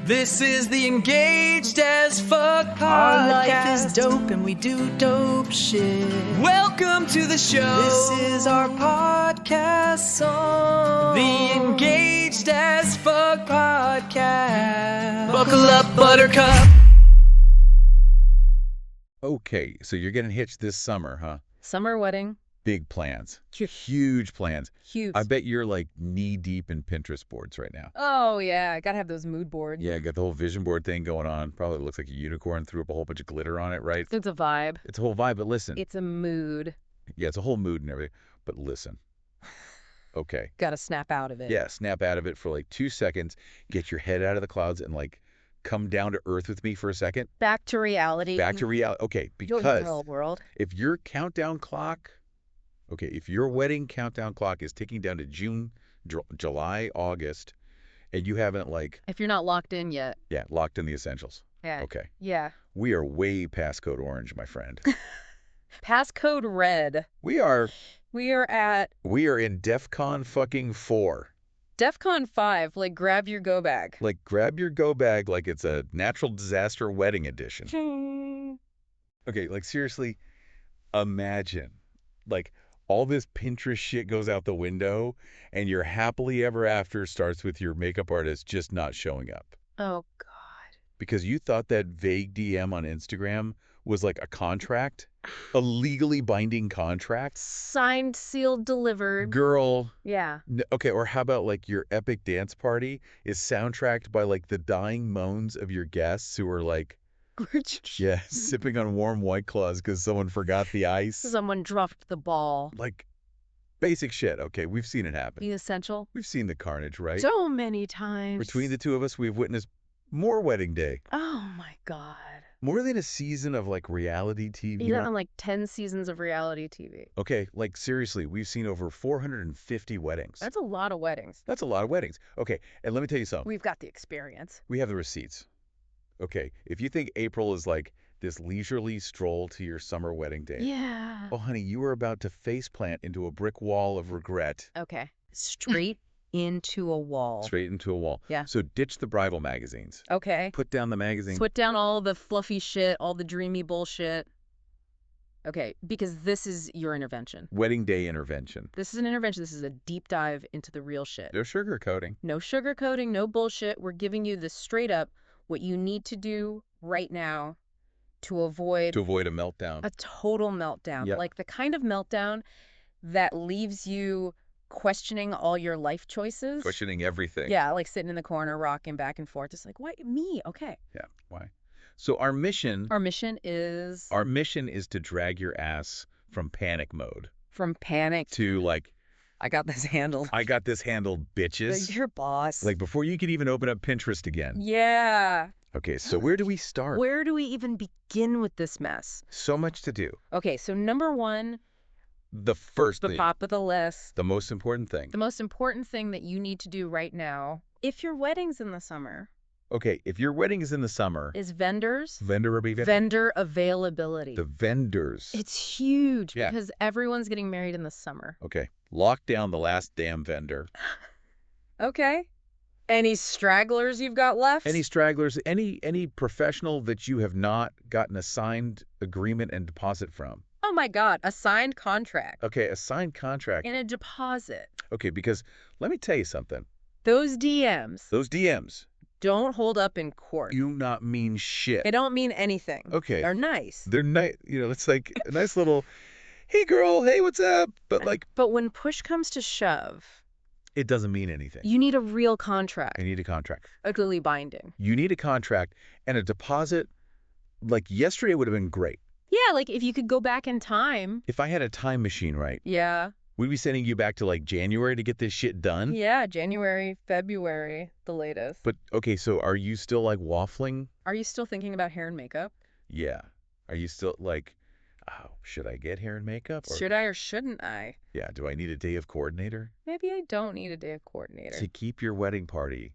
This is the Engaged as Fuck podcast. Our life is dope and we do dope shit. Welcome to the show. This is our podcast song. The Engaged as Fuck podcast. Buckle up, buttercup. Okay, so you're getting hitched this summer, huh? Summer wedding. Big plans. Huge. Huge plans. Huge. I bet you're like knee-deep in Pinterest boards right now. Oh, yeah. I gotta have those mood boards. Yeah, got the whole vision board thing going on. Probably looks like a unicorn, threw up a whole bunch of glitter on it, right? It's a vibe. It's a whole vibe, but listen. It's a mood. Yeah, it's a whole mood and everything. But listen. Okay. Gotta snap out of it. Yeah, snap out of it for like 2 seconds. Get your head out of the clouds and like come down to earth with me for a second. Back to reality. Back to reality. Okay, Your because real world. if your countdown clock, okay, if your wedding countdown clock is ticking down to June, July, August, and you haven't If you're not locked in yet. locked in the essentials. Yeah. Okay. Yeah. We are way past code orange, my friend. Passcode red. We are We are at in DEFCON fucking 4. DEFCON 5. Like, grab your go bag. Like, grab your go bag like it's a natural disaster wedding edition. Okay, like seriously, imagine like all this Pinterest shit goes out the window and your happily ever after starts with your makeup artist just not showing up. Oh, God. Because you thought that vague DM on Instagram was like a contract, a legally binding contract. Signed, sealed, delivered. Girl. Yeah. Okay, or how about like your epic dance party is soundtracked by like the dying moans of your guests who are like, yeah, sipping on warm White Claws because someone forgot the ice. Someone dropped the ball. Like, basic shit. Okay, we've seen it happen. The essential. We've seen the carnage, right? So many times. Between the two of us, we've witnessed more wedding day. Oh, my God. More than a season of like reality TV. You got on like 10 seasons of reality TV. Okay, like seriously, we've seen over 450 weddings. That's a lot of weddings. That's a lot of weddings. Okay, and let me tell you something. We've got the experience. We have the receipts. Okay, if you think April is like this leisurely stroll to your summer wedding day. Yeah. Oh, honey, you were about to faceplant into a brick wall of regret. Okay. Straight into a wall. Straight into a wall. Yeah. So ditch the bridal magazines. Okay. Put down the magazine. Put down all the fluffy shit, all the dreamy bullshit. Okay, because this is your intervention. Wedding day intervention. This is an intervention. This is a deep dive into the real shit. No sugarcoating. No sugarcoating, no bullshit. We're giving you the straight up what you need to do right now to avoid To avoid a meltdown. a total meltdown. Yep. Like the kind of meltdown that leaves you questioning all your life choices. Questioning everything. Yeah, like sitting in the corner, rocking back and forth. Just like, why me? Okay. Yeah. Why? So our mission Our mission is to drag your ass from panic mode from panic to like, I got this handled. I got this handled, bitches. Your boss. Like before you could even open up Pinterest again. Yeah. Okay, so where do we start? Where do we even begin with this mess? So much to do. Okay, so number one, The first the thing, top of the list, the most important thing. the most important thing that you need to do right now, if your wedding's in the summer, Okay, if your wedding is in the summer, is vendors, vendor availability. the vendors. It's huge Yeah. because everyone's getting married in the summer. Okay, lock down the last damn vendor. Okay. Any stragglers you've got left? Any stragglers, any professional that you have not gotten a signed agreement and deposit from. Oh my God, a signed contract Okay, a signed contract. and a deposit. Okay, because let me tell you something. Those DMs Those DMs don't hold up in court. do not mean shit. They don't mean anything. Okay. They're nice. They're nice, it's like a nice little, hey girl, hey, what's up? But like, But when push comes to shove, it doesn't mean anything. you need a real contract, I need a contract. legally binding. You need a contract and a deposit. Like yesterday would have been great. Yeah, like if you could go back in time. If I had a time machine, right? Yeah. We'd be sending you back to like January to get this shit done. Yeah, January, February, the latest. But okay, so are you still like waffling? Are you still thinking about hair and makeup? Yeah. Are you still like, oh, should I get hair and makeup? Or, Should I or shouldn't I? yeah, do I need a day of coordinator? Maybe I don't need a day of coordinator. To keep your wedding party,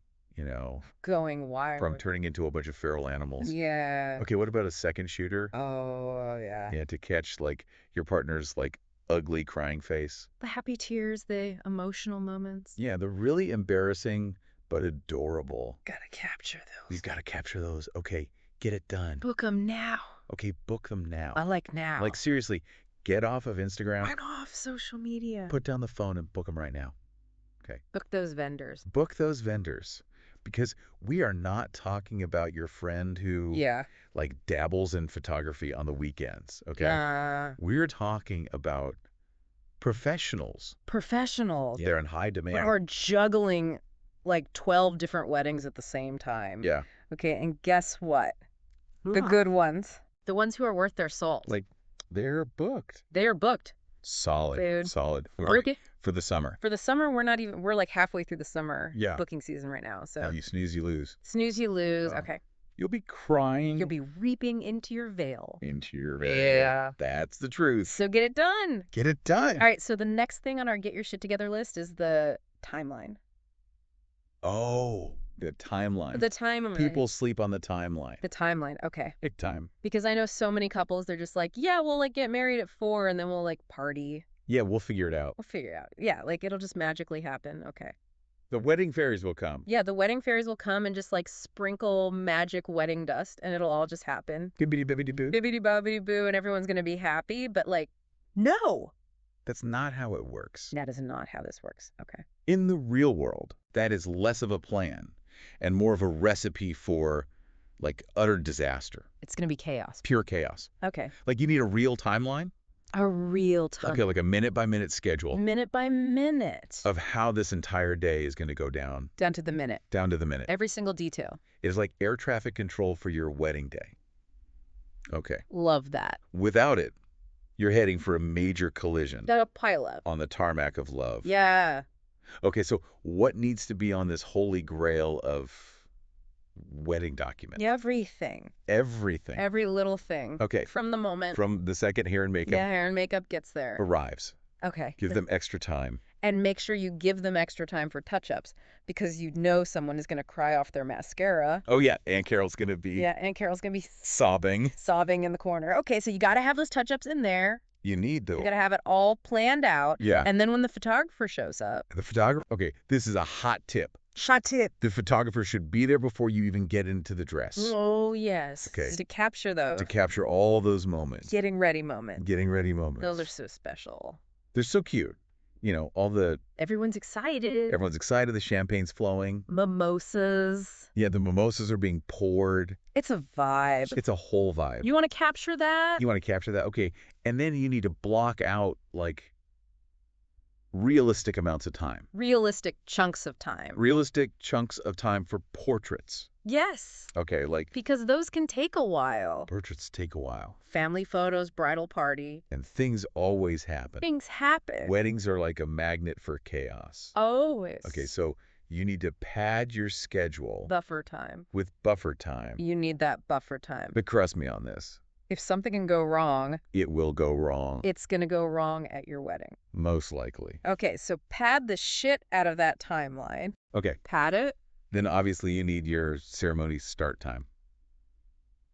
Going wild. from turning into a bunch of feral animals. Yeah. Okay, what about a second shooter? Oh, yeah. Yeah, to catch like your partner's like ugly crying face. The happy tears, the emotional moments. Yeah, the really embarrassing but adorable. Gotta capture those. You've got to capture those. Okay, get it done. Book them now. Okay, book them now. I like now. Like, seriously, get off of Instagram, I'm off social media. put down the phone, and book them right now. Okay. Book those vendors. Book those vendors. Because we are not talking about your friend who, Yeah. like, dabbles in photography on the weekends, okay? We're talking about professionals. Professionals. They're in high demand. Or juggling like 12 different weddings at the same time. Yeah. Okay, and guess what? The good ones. The ones who are worth their salt. Like, they're booked. They are booked. Solid. Dude. Solid. Okay. For the summer. For the summer, we're like halfway through the summer Yeah. booking season right now. So Now you snooze, you lose. snooze, you lose. Oh. Okay. You'll be crying You'll be reaping into your veil. into your veil. Yeah. That's the truth. So get it done. Get it done. All right, so the next thing on our get your shit together list is the timeline. Oh, the timeline. The timeline. People sleep on the timeline. The timeline. Okay. Big time. Because I know so many couples, they're just like, yeah, we'll like get married at 4 and then we'll like party. Yeah, we'll figure it out. We'll figure it out. Yeah, like it'll just magically happen. Okay. The wedding fairies will come. Yeah, the wedding fairies will come and just like sprinkle magic wedding dust and it'll all just happen. Bibbidi bibbidi boo. Bibbidi bobbidi boo, and everyone's going to be happy. But like, no. That's not how it works. That is not how this works. Okay. In the real world, that is less of a plan and more of a recipe for, like, utter disaster. It's going to be chaos. Pure chaos. Okay. Like, you need a real timeline. A real time. Okay, like a minute-by-minute schedule Minute by minute. of how this entire day is going to go down. Down to the minute. Down to the minute. Every single detail. It is like air traffic control for your wedding day. Okay. Love that. Without it, you're heading for a major collision That'll pile up. on the tarmac of love. Yeah. Okay, so what needs to be on this holy grail of wedding document? Everything. Everything. Every little thing. Okay. From the moment. From the second hair and makeup Yeah, hair and makeup gets there. arrives. Okay. Give them extra time. And make sure you give them extra time for touch-ups because you know someone is going to cry off their mascara. Oh, yeah. Aunt Carol's going to be Yeah, Aunt Carol's going to be sobbing. sobbing in the corner. Okay, so you got to have those touch-ups in there. You need You the... got to have it all planned out. Yeah. And then when the photographer shows up. The photographer... Okay, this is a hot tip. Shot tip. The photographer should be there before you even get into the dress. Oh, yes. Okay. To capture those. To capture all those moments. Getting ready moments. Getting ready moments. Those are so special. They're so cute. You know, all the... Everyone's excited. Everyone's excited. The champagne's flowing. Mimosas. Yeah, the mimosas are being poured. It's a vibe. It's a whole vibe. You want to capture that? You want to capture that? Okay. And then you need to block out, like, realistic amounts of time. Realistic chunks of time. Realistic chunks of time for portraits. Yes. Okay, like, Because those can take a while. portraits take a while. Family photos, bridal party. And things always happen. Things happen. Weddings are like a magnet for chaos. Always. Okay, so you need to pad your schedule Buffer time. with buffer time. You need that buffer time. But trust me on this. If something can go wrong, It will go wrong. it's going to go wrong at your wedding. Most likely. Okay, so pad the shit out of that timeline. Okay, Pad it. then obviously you need your ceremony start time.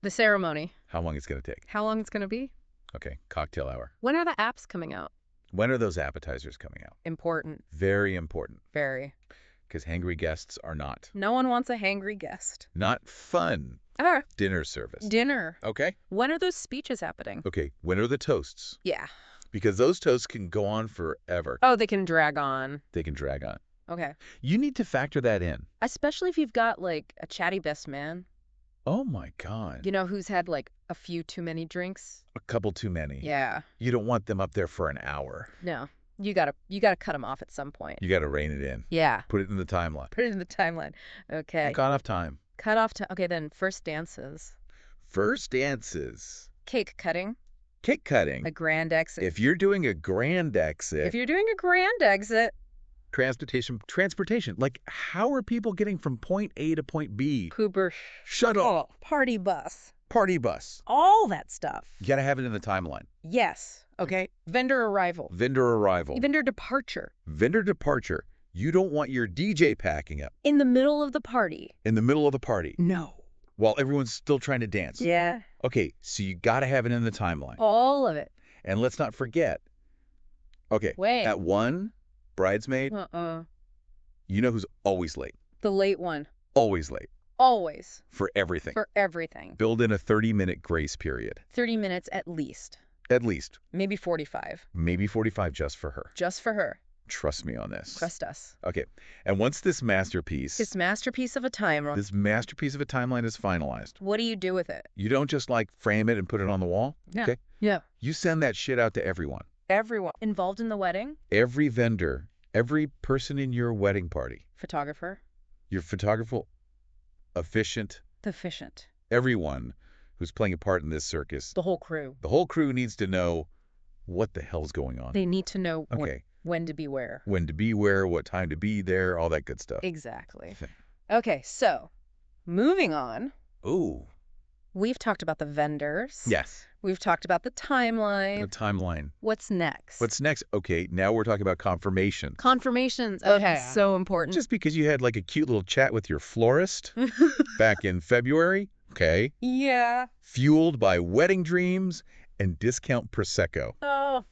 The ceremony. How long it's going to take. How long it's going to be? Okay, cocktail hour. When are the apps coming out? When are those appetizers coming out? Important. Very important, Very. because hangry guests are not. No one wants a hangry guest. Not fun Ah, dinner service. dinner. Okay? When are those speeches happening? Okay, when are the toasts? Yeah. Because those toasts can go on forever. Oh, they can drag on. They can drag on. Okay. You need to factor that in. Especially if you've got like a chatty best man, Oh my God. you know, who's had like a few too many drinks. A couple too many. Yeah. You don't want them up there for an hour. No. You gotta cut them off at some point. You got to rein it in. Yeah. Put it in the timeline. Put it in the timeline. Okay. Got enough time. Cut off to okay, then first dances. First dances. Cake cutting. Cake cutting. A grand exit. If you're doing a grand exit, If you're doing a grand exit, transportation. Like, how are people getting from point A to point B? Uber, Shut up. party bus, Party bus. all that stuff. You got to have it in the timeline. Yes. Okay. Vendor arrival. Vendor arrival. Vendor departure. Vendor departure. You don't want your DJ packing up In the middle of the party. in the middle of the party No. while everyone's still trying to dance. Yeah. Okay, so you got to have it in the timeline. All of it. And let's not forget. Okay, Wait. at one, bridesmaid, Uh-uh. you know who's always late? The late one. Always late. Always. For everything. For everything. Build in a 30-minute grace period. 30 minutes at least. At least. Maybe 45. Maybe 45 just for her. Just for her. Trust me on this. Trust us. Okay. And once this masterpiece This masterpiece of a timeline. this masterpiece of a timeline is finalized, What do you do with it? you don't just like frame it and put it on the wall. Yeah. Okay. Yeah. You send that shit out to everyone. Everyone involved in the wedding. Every vendor, every person in your wedding party, Photographer. your photographer, efficient, Efficient. everyone who's playing a part in this circus. The whole crew. The whole crew needs to know what the hell's going on. They need to know Okay. when to be where. When to be where, what time to be there, all that good stuff. Exactly. Okay, so moving on. Ooh. We've talked about the vendors. Yes. We've talked about the timeline. The timeline. What's next? What's next? Okay, now we're talking about confirmation. Confirmations. Okay. So important. Just because you had like a cute little chat with your florist back in February, okay, Yeah. fueled by wedding dreams and discount Prosecco. Oh,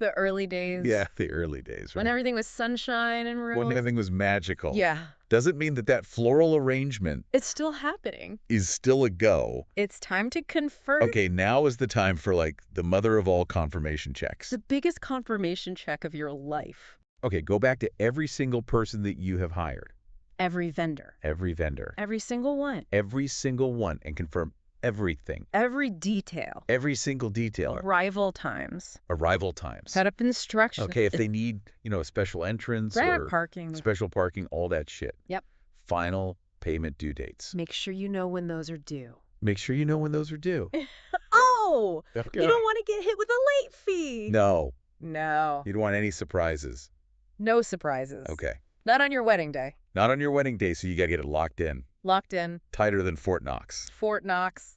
the early days. Yeah, the early days, right? When everything was sunshine and rose. When everything was magical. Yeah. Doesn't mean that that floral arrangement It's still happening. is still a go. It's time to confirm. Okay, now is the time for like the mother of all confirmation checks. The biggest confirmation check of your life. Okay, go back to every single person that you have hired. Every vendor. Every vendor. Every single one. Every single one, and confirm everything. Every detail. Every single detail. Arrival times. Arrival times. Setup instructions. Okay, if they need, a special entrance Grab or parking. special parking, all that shit. Yep. Final payment due dates. Make sure you know when those are due. Make sure you know when those are due. Oh! Okay. You don't want to get hit with a late fee. No, No. you don't want any surprises. No surprises. Okay. Not on your wedding day. Not on your wedding day, so you got to get it locked in. Locked in. Tighter than Fort Knox. Fort Knox.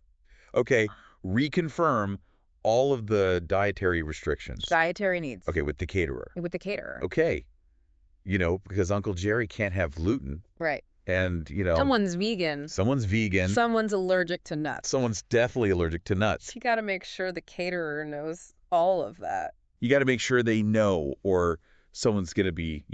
Okay, reconfirm all of the dietary restrictions. Dietary needs. Okay, with the caterer. With the caterer. Okay. Because Uncle Jerry can't have gluten, Right. and, Someone's vegan. someone's vegan. Someone's allergic to nuts. Someone's definitely allergic to nuts. You got to make sure the caterer knows all of that. You got to make sure they know, or someone's going to be,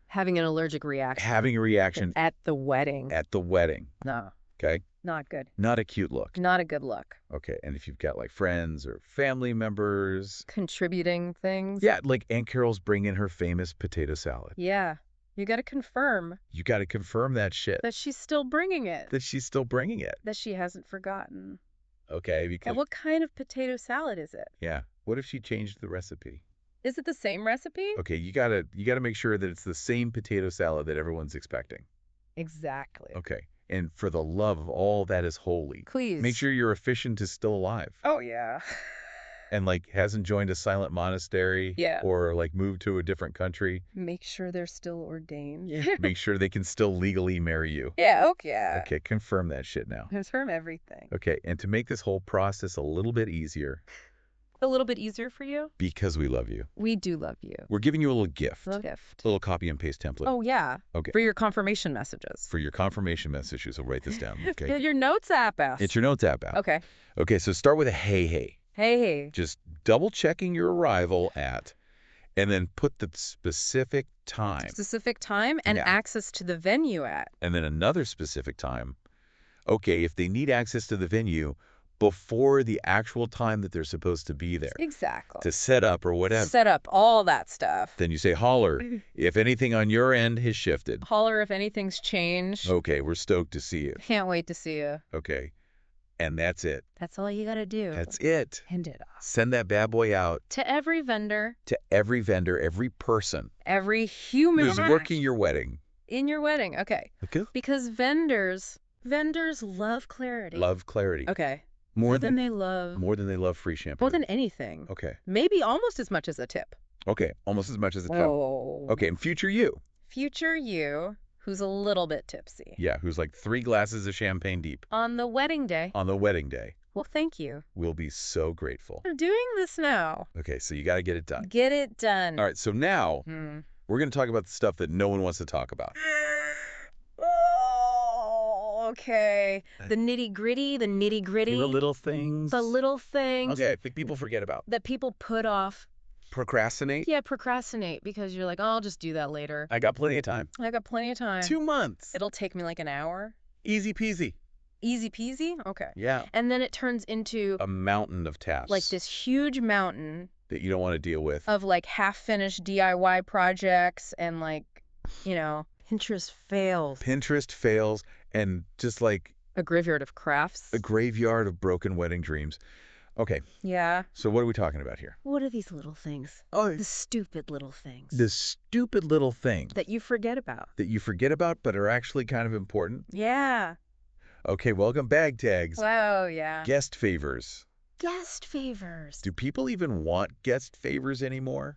Having an allergic reaction. having a reaction At the wedding. at the wedding. No. Okay? Not good. Not a cute look. Not a good look. Okay, and if you've got like friends or family members. Contributing things. Yeah, like Aunt Carol's bringing her famous potato salad. Yeah. You got to confirm You got to confirm that shit. that she's still bringing it. That she's still bringing it. That she hasn't forgotten. Okay, because And what kind of potato salad is it? yeah, what if she changed the recipe? Is it the same recipe? Okay, you gotta make sure that it's the same potato salad that everyone's expecting. Exactly. Okay, and for the love of all that is holy, Please. make sure your efficient is still alive Oh, yeah. and like hasn't joined a silent monastery. Yeah. Or like moved to a different country. Make sure they're still ordained. Make sure they can still legally marry you. Yeah, okay. Okay, confirm that shit now. Confirm everything. Okay, and to make this whole process a little bit easier, A little bit easier for you? because we love you, We do love you. we're giving you a little gift. A gift. A little copy and paste template. Oh, yeah. Okay. For your confirmation messages. For your confirmation messages, I'll write this down. Okay. Get your notes app out. It's your notes app out. Okay. Okay, so start with a hey. Hey. Just double checking your arrival at, and then put the specific time, Specific time and Yeah. access to the venue at. and then another specific time. Okay, if they need access to the venue before the actual time that they're supposed to be there Exactly. to set up or whatever, Set up all that stuff. then you say holler if anything on your end has shifted. Holler if anything's changed. Okay, we're stoked to see you. Can't wait to see you. Okay, and that's it. That's all you got to do. That's it. Hand it off. Send that bad boy out To every vendor, to every vendor, every person every human who's working your wedding. in your wedding. Okay. Okay. Because vendors love clarity. Love clarity. Okay. More Then than they love free shampoo. more than anything. Okay. Maybe almost as much as a tip. Okay. Almost as much as a tip. Oh. Okay. And future you. Future you, who's a little bit tipsy. Yeah. Who's like 3 glasses of champagne deep On the wedding day. on the wedding day. Well, thank you. We'll be so grateful. We're doing this now. Okay. So you got to get it done. Get it done. All right. So now Hmm. we're going to talk about the stuff that no one wants to talk about. Oh, okay. The nitty gritty. The little things. The little things Okay. I think people forget about. that people put off Procrastinate? Yeah, procrastinate because you're like, oh, I'll just do that later. I got plenty of time. I got plenty of time. 2 months. It'll take me like an hour. Easy peasy. Easy peasy? Okay. Yeah. And then it turns into A mountain of tasks. like this huge mountain that you don't want to deal with. of like half-finished DIY projects and like, Pinterest fails. Pinterest fails and just like A graveyard of crafts. a graveyard of broken wedding dreams. Okay, Yeah. so what are we talking about here? What are these little things? Oh, The stupid little things. the stupid little thing that you forget about. that you forget about but are actually kind of important. Yeah. Okay, welcome bag tags. Oh, yeah. Guest favors. Guest favors. Do people even want guest favors anymore?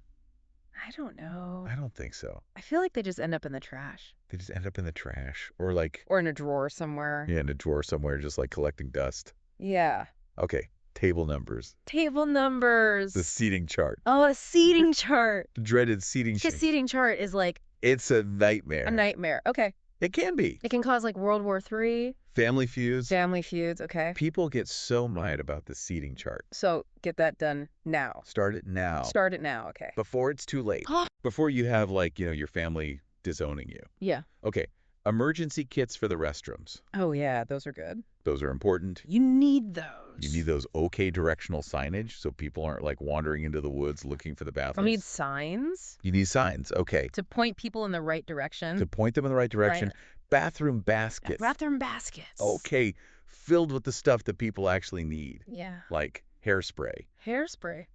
I don't know. I don't think so. I feel like they just end up in the trash. They just end up in the trash or like Or in a drawer somewhere. in a drawer somewhere just like collecting dust. Yeah. Okay, table numbers. Table numbers. The seating chart. Oh, a seating chart. The dreaded seating A chart. seating chart is like It's a nightmare. a nightmare. Okay. It can be. It can cause like World War III, Family feuds. family feuds. Okay. People get so mad about the seating chart. So get that done now. Start it now. Start it now. Okay. Before it's too late. Before you have like, your family disowning you. Yeah. Okay. Emergency kits for the restrooms. Oh, yeah. Those are good. Those are important. You need those. You need those okay directional signage so people aren't like wandering into the woods looking for the You bathrooms. need signs You need signs. Okay. to point people in the right direction. To point them in the right direction. Right. Bathroom baskets. Bathroom baskets. Okay. Filled with the stuff that people actually need. Yeah. Like hairspray, Hairspray.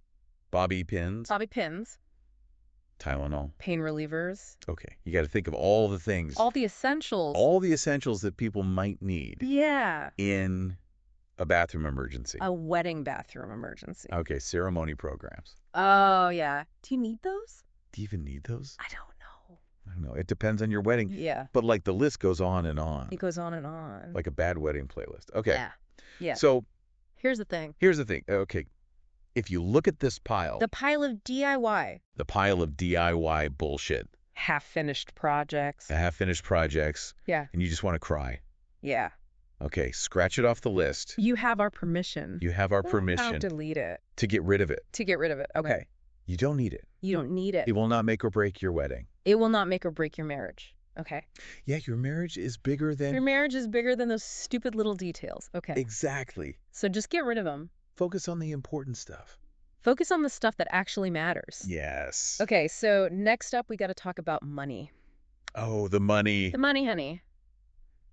bobby pins, Bobby pins. Tylenol. Pain relievers. Okay. You got to think of all the things, All the essentials. all the essentials that people might need Yeah. in a bathroom emergency. A wedding bathroom emergency. Okay. Ceremony programs. Oh, yeah. Do you need those? Do you even need those? I don't know. I don't know. It depends on your wedding. Yeah. But like the list goes on and on. It goes on and on. Like a bad wedding playlist. Okay. Yeah. Yeah. So Here's the thing. here's the thing. Okay. If you look at this pile, The pile of DIY. the pile of DIY bullshit, Half-finished projects. the half-finished projects, Yeah. and you just want to cry. Yeah. Okay, scratch it off the list. You have our permission. You have our I'll permission delete it. to get rid of it. To get rid of it. Okay. You don't need it. You don't need it. It will not make or break your wedding. It will not make or break your marriage. Okay. Yeah, your marriage is bigger than... Your marriage is bigger than those stupid little details. Okay. Exactly. So just get rid of them. Focus on the important stuff. Focus on the stuff that actually matters. Yes. Okay, so next up we got to talk about money. Oh, the money. The money, honey.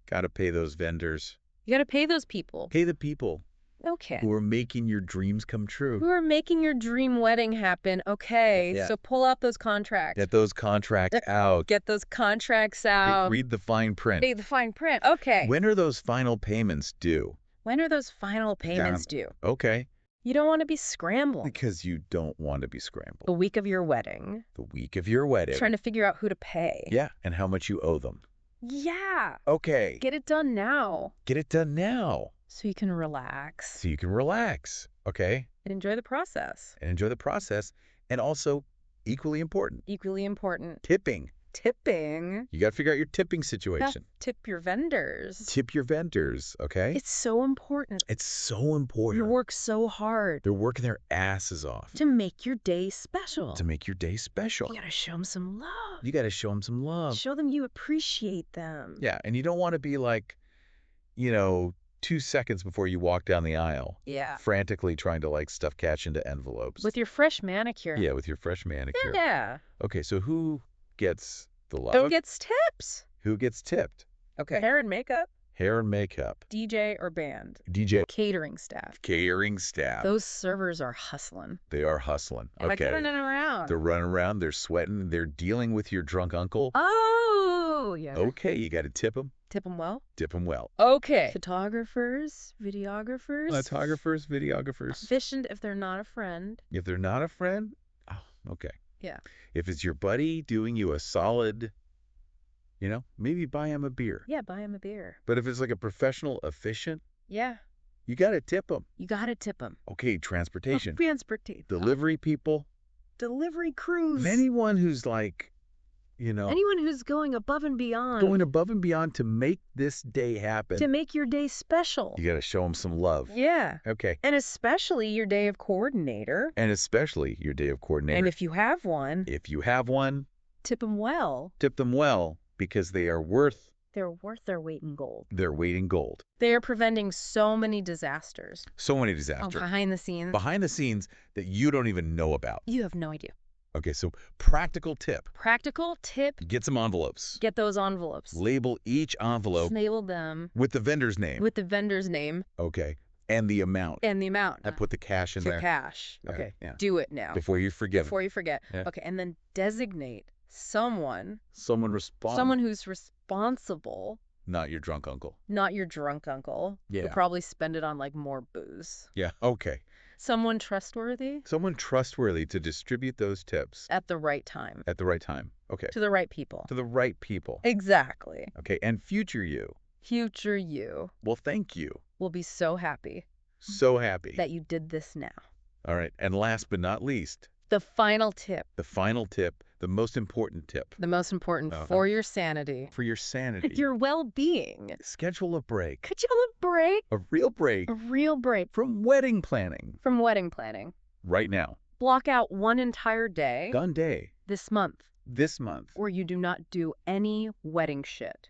Gotta pay those vendors. You got to pay those people. Pay the people Okay. who are making your dreams come true. Who are making your dream wedding happen. Okay. Yeah. So pull out those contracts. Get those contracts out. Get those contracts out. Read the fine print. Read the fine print. Okay. When are those final payments due? When are those final payments due? Okay. You don't want to be scrambling. Because you don't want to be The scrambled. week of your wedding. The week of your wedding. Trying to figure out who to pay. Yeah, and how much you owe them. Yeah. Okay. Get it done now Get it done now so you can relax so you can relax. Okay? and enjoy the process. And enjoy the process. And also, equally important, Equally important. tipping. Tipping. You got to figure out your tipping Yeah, situation. tip your vendors. Tip your vendors, okay? It's so important. It's so important. You work so hard They're working their asses off to make your day special. to make your day special. You gotta show them some love. You got to show them some love. Show them you appreciate them. Yeah, and you don't want to be like, 2 seconds before you walk down the aisle, Yeah. frantically trying to like stuff cash into envelopes. With your fresh manicure. Yeah, with your fresh manicure. Yeah. Okay, so who gets the love? Who gets tips? Who gets tipped? Okay. Hair and makeup, Hair and makeup, DJ or band, DJ, catering staff. catering staff. Those servers are hustling. They are hustling. Like Okay. running around. They're running around, they're sweating, they're dealing with your drunk uncle. Oh, yeah. Okay, you got to tip them. Tip them well. Tip them well. Okay. Photographers, videographers. Photographers, videographers. Efficient if they're not a friend. If they're not a friend, oh, okay. Yeah. If it's your buddy doing you a solid, maybe buy him a beer. Yeah, buy them a beer. But if it's like a professional, efficient, Yeah. you got to tip them. You gotta tip them. Okay, transportation. Transportation. Delivery people. Delivery crews. Anyone who's like Anyone who's going above and beyond. going above and beyond to make this day happen. to make your day special. You got to show them some love. Yeah. Okay. And especially your day of coordinator. And especially your day of coordinator. And if you have one, If you have one, tip them well. tip them well because they're worth They're worth their weight in gold. their weight in gold. They are preventing so many disasters. So many Oh, disasters. behind the scenes. Behind the scenes that you don't even know about. You have no idea. Okay, so practical tip. Practical tip, Get some envelopes. get those envelopes. Label each envelope Label them with the vendor's name. with the vendor's name Okay. And the amount. and the amount. I put the cash in to there. cash. Yeah, Okay. yeah. Do it now. Before you forget Before you forget. Yeah. Okay. And then designate someone Someone who's responsible, not your drunk uncle. not your drunk uncle. Yeah. Who probably spend it on like more booze. Yeah. Okay. Someone trustworthy Someone trustworthy to distribute those tips at the right time. at the right time. Okay. To the right people. To the right people. Exactly. Okay. And future you. Future you Well, thank you. will be so happy So happy. that you did this now. All right. And last but not least, The final tip, the final tip, the most important tip the most important Uh-huh. for your sanity, for your sanity. your well-being. Schedule a break. Could you have a break? A real break A real break from wedding planning from wedding planning. right now. Block out one entire day Gun day this month this month. where you do not do any wedding shit.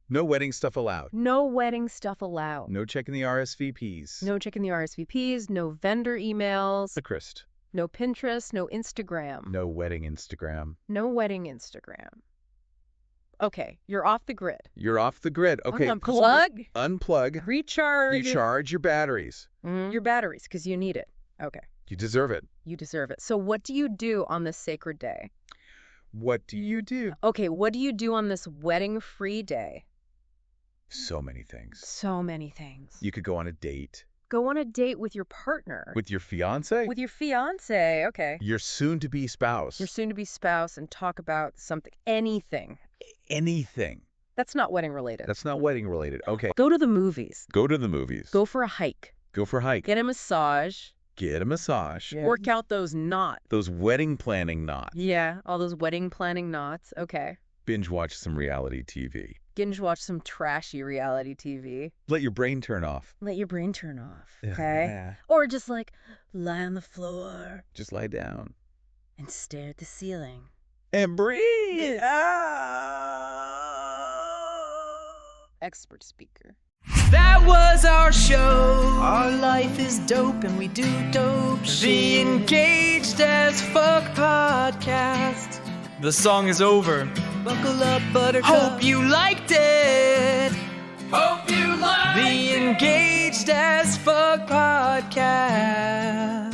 No wedding stuff allowed. No wedding stuff allowed. No checking the RSVPs. No checking the RSVPs, no vendor emails, The Christ. no Pinterest, no Instagram, No wedding Instagram. no wedding Instagram. Okay, you're off the grid. You're off the grid. Okay. Unplug, Unplug. recharge, Recharge your batteries. your batteries because you need it. Okay, You deserve it. you deserve it. So what do you do on this sacred day? What do you do? Okay, what do you do on this wedding-free day? So many things. So many things. You could go on a date Go on a date with your partner. with your fiance, With your fiance, okay. your soon-to-be spouse. Your soon-to-be spouse and talk about something, anything. Anything. That's not wedding related. That's not wedding related. Okay. Go to the movies. Go to the movies. Go for a hike. Go for a hike. Get a massage. Get a massage. Work out those knots. Those wedding planning knots. Yeah, all those wedding planning knots. Okay. Binge watch some reality TV. Binge watch some trashy reality TV. Let your brain turn off. Let your brain turn off. Okay. Yeah. Or just like lie on the floor Just lie down. and stare at the ceiling. And breathe. Expert speaker. That was our show. Our life is dope and we do dope The shit. Engaged as Fuck podcast. The song is over. Buckle up, buttercup. Hope you liked it. Hope you liked The Engaged as Fuck podcast.